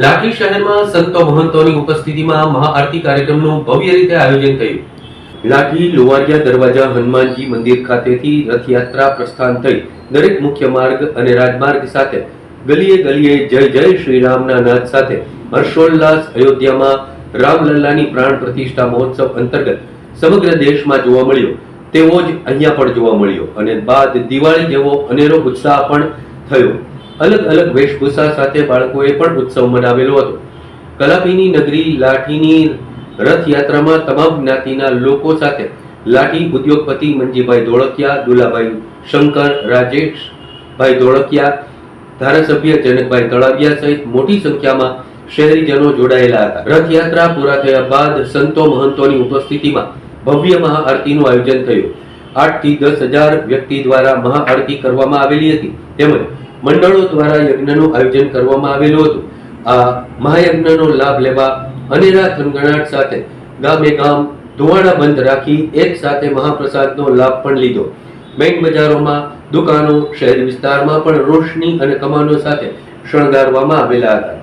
લાઠી શહેરમાં સંતો મહંતોની ઉપસ્થિતિમાં મહાઆરતી કાર્યક્રમનું ભવ્ય રીતે આયોજન થયું. લાઠી લોવારિયા દરવાજા હનુમાનજી મંદિર ખાતેથી રથયાત્રા પ્રસ્થાન થઈ દરેક મુખ્ય માર્ગ અને રાજમાર્ગ સાથે ગલીએ ગલીએ જય જય શ્રી રામના નાદ સાથે હર્ષોલ્લાસ અયોધ્યામાં રામલલ્લાની પ્રાણ પ્રતિષ્ઠા મહોત્સવ અંતર્ગત સમગ્ર દેશમાં જોવા મળ્યો તેવો જ અહીંયા પણ જોવા મળ્યો અને બાદ દિવાળી જેવો અનેરો ઉત્સાહ પણ થયો. અલગ અલગ વેશભૂષા સાથે બાળકોએ પણ ઉત્સવ મનાવેલો હતો. કલાપીની નગરી લાઠીની રથયાત્રામાં તમામ જ્ઞાતિના લોકો સાથે લાઠી ઉદ્યોગપતિ મંજીભાઈ ધોળકિયા, દુલાભાઈ શંકર, રાજેશભાઈ ધોળકિયા, ધારાસભ્ય જનકભાઈ તળાવિયા સહિત મોટી સંખ્યામાં શહેરીજનો જોડાયેલા હતા. રથયાત્રા પૂરા થયા બાદ સંતો મહંતોની ઉપસ્થિતિમાં ભવ્ય મહાઆરતીનું આયોજન થયું. 8 થી 10,000 વ્યક્તિ દ્વારા મહાઆરતી કરવામાં આવેલી હતી તેમજ મંડળો દ્વારા યજ્ઞનું આયોજન કરવામાં આવેલું હતું. આ મહાયજ્ઞનો લાભ લેવા અનેરા થનગણાટ સાથે ગામે ગામ ધુવાડા બંધ રાખી એક સાથે મહાપ્રસાદનો લાભ પણ લીધો. મેઇન બજારોમાં, દુકાનો, શહેરી વિસ્તારમાં પણ રોશની અને કમાનો સાથે શણગારવામાં આવેલા હતા.